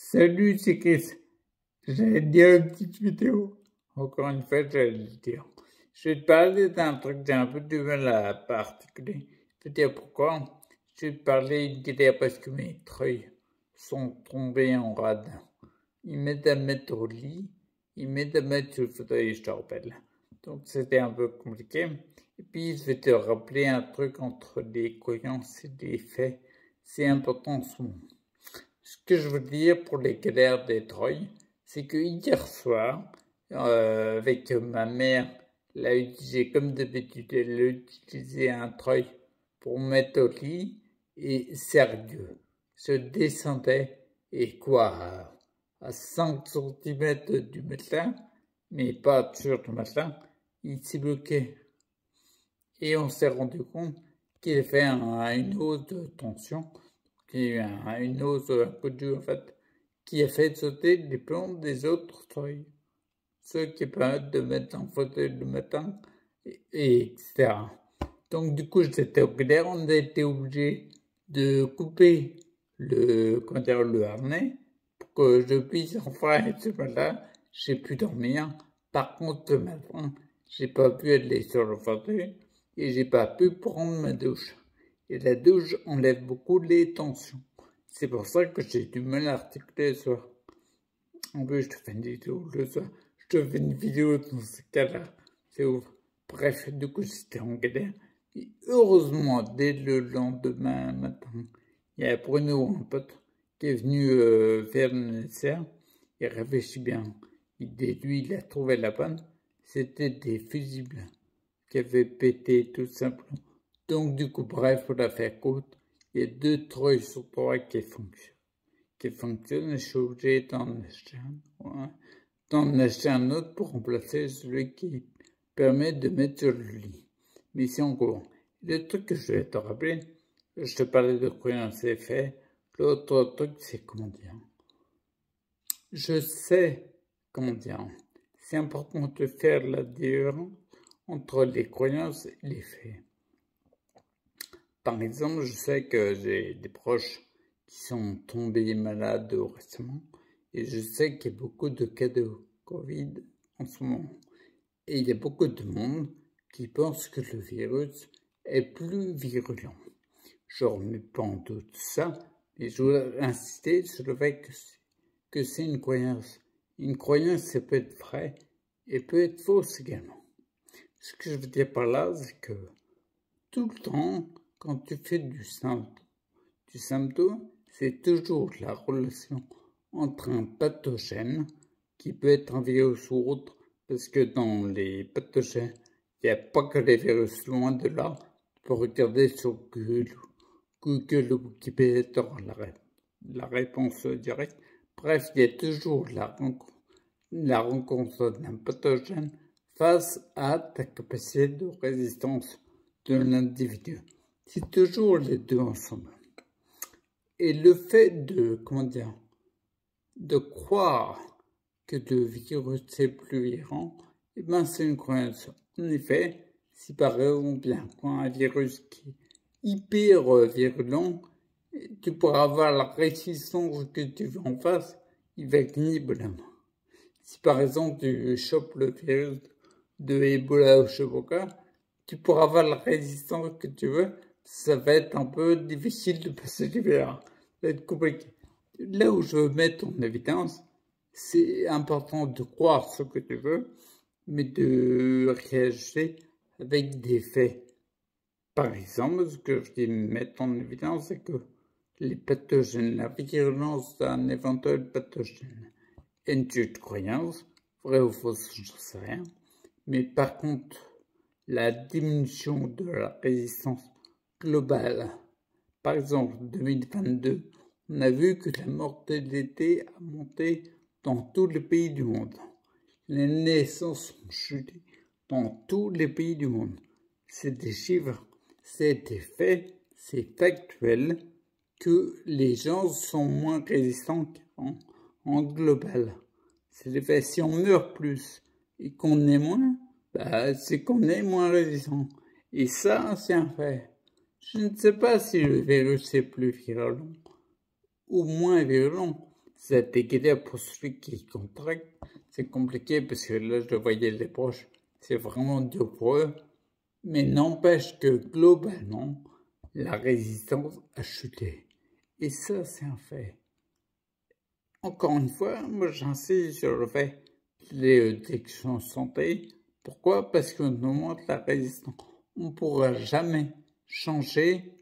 Salut, c'est Chris. J'allais te dire une petite vidéo. Encore une fois, j'allais le dire. Je vais te parler d'un truc que j'ai un peu du mal à articuler. Je vais te dire pourquoi. Je vais te parler d'une galère parce que mes treuils sont tombés en rade. Ils m'aident à mettre au lit. Ils m'aident à mettre sur le fauteuil, je te rappelle. Donc c'était un peu compliqué. Et puis je vais te rappeler un truc entre les croyances et les faits. C'est important en ce moment. Ce que je veux dire pour les galères des treuils, c'est que hier soir, avec ma mère, elle a utilisé comme d'habitude, elle a utilisé un treuil pour mettre au lit et sérieux, je descendais et quoi, à 5 cm du matelas, mais pas sur le matelas, il s'est bloqué. Et on s'est rendu compte qu'il a fait une hausse de tension, une hausse, un coup de jus en fait, qui a fait sauter les plombs des autres treuils. Ceux qui permettent de mettre en fauteuil le matin, etc. Donc du coup, j'étais au clair, on a été obligé de couper le harnais pour que je puisse enfin être ce matin. J'ai pu dormir. Par contre, le matin, j'ai pas pu aller sur le fauteuil et j'ai pas pu prendre ma douche. Et la douche enlève beaucoup les tensions. C'est pour ça que j'ai du mal à articuler le soir. En plus, je te fais une vidéo le soir. Je te fais une vidéo dans ce cas-là. C'est ouf. Bref, du coup, j'étais en galère. Et heureusement, dès le lendemain matin, il y a Bruno, un pote, qui est venu faire le nécessaire. Il réfléchit bien. Lui, il a trouvé la panne. C'était des fusibles qui avaient pété tout simplement. Donc, du coup, bref, pour la faire courte, il y a 2 treuils sur 3 qui fonctionnent. Et je suis obligé d'en acheter un autre pour remplacer celui qui permet de mettre sur le lit. Mais c'est en cours. Le truc que je vais te rappeler, je te parlais de croyances et faits. L'autre truc, c'est comment dire. Je sais comment dire. C'est important de faire la différence entre les croyances et les faits. Par exemple, je sais que j'ai des proches qui sont tombés malades récemment et je sais qu'il y a beaucoup de cas de Covid en ce moment. Et il y a beaucoup de monde qui pense que le virus est plus virulent. Je ne remets pas en doute ça, mais je voudrais insister sur le fait que c'est une croyance. Une croyance, ça peut être vrai et peut être fausse également. Ce que je veux dire par là, c'est que tout le temps, quand tu fais du symptôme, c'est toujours la relation entre un pathogène, qui peut être un virus ou autre, parce que dans les pathogènes, il n'y a pas que les virus, loin de là. Tu peux regarder sur Google ou Wikipédia la réponse directe. Bref, il y a toujours la rencontre d'un pathogène face à ta capacité de résistance de l'individu. C'est toujours les deux ensemble. Et le fait de croire que le virus est plus virulent, eh ben c'est une croyance. En effet, si par exemple il y a un virus qui est hyper virulent, tu pourras avoir la résistance que tu veux en face, il va être librement. Si par exemple tu chopes le virus de Ebola ou je sais pas quoi, tu pourras avoir la résistance que tu veux, ça va être un peu difficile de passer l'hiver. Ça va être compliqué. Là où je veux mettre en évidence, c'est important de croire ce que tu veux, mais de réagir avec des faits. Par exemple, ce que je vais mettre en évidence, c'est que les pathogènes, la virulence d'un éventuel pathogène est une croyance, vraie ou fausse, je ne sais rien. Mais par contre, la diminution de la résistance globale, par exemple en 2022, on a vu que la mortalité a monté dans tous les pays du monde. Les naissances ont chuté dans tous les pays du monde. C'est des chiffres, c'est des faits, c'est factuel que les gens sont moins résistants qu'avant en global. C'est des faits. Si on meurt plus et qu'on est moins, c'est qu'on est moins résistant. Et ça, c'est un fait. Je ne sais pas si le virus est plus virulent ou moins virulent. Cet équilibre pour celui qui contracte, c'est compliqué parce que là, je le voyais les proches, c'est vraiment dur pour eux. Mais n'empêche que globalement, la résistance a chuté. Et ça, c'est un fait. Encore une fois, moi j'insiste sur le fait les questions santé. Pourquoi? Parce qu'on augmente la résistance. On ne pourra jamais changer,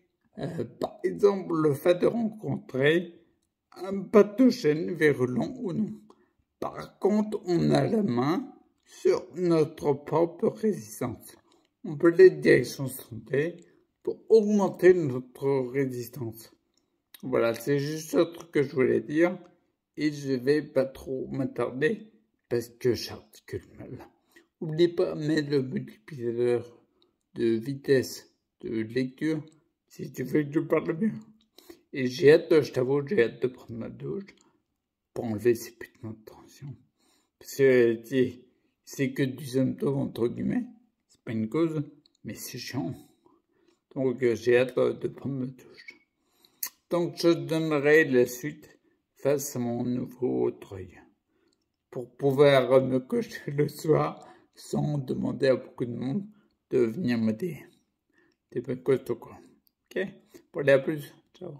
par exemple, le fait de rencontrer un pathogène virulent ou non. Par contre, on a la main sur notre propre résistance. On peut aller direction santé pour augmenter notre résistance. Voilà, c'est juste ce truc que je voulais dire. Et je vais pas trop m'attarder parce que j'articule mal. N'oubliez pas de mettre le multiplicateur de vitesse de lecture si tu veux que je parle bien. Et j'ai hâte, je t'avoue, j'ai hâte de prendre ma douche pour enlever ces putains de tension. Parce que c'est que du symptôme entre guillemets, c'est pas une cause, mais c'est chiant. Donc j'ai hâte de prendre ma douche. Donc je donnerai la suite face à mon nouveau treuil, pour pouvoir me coucher le soir sans demander à beaucoup de monde de venir m'aider. T'es pas costaud quoi. Ok? Pour aller à plus. Ciao.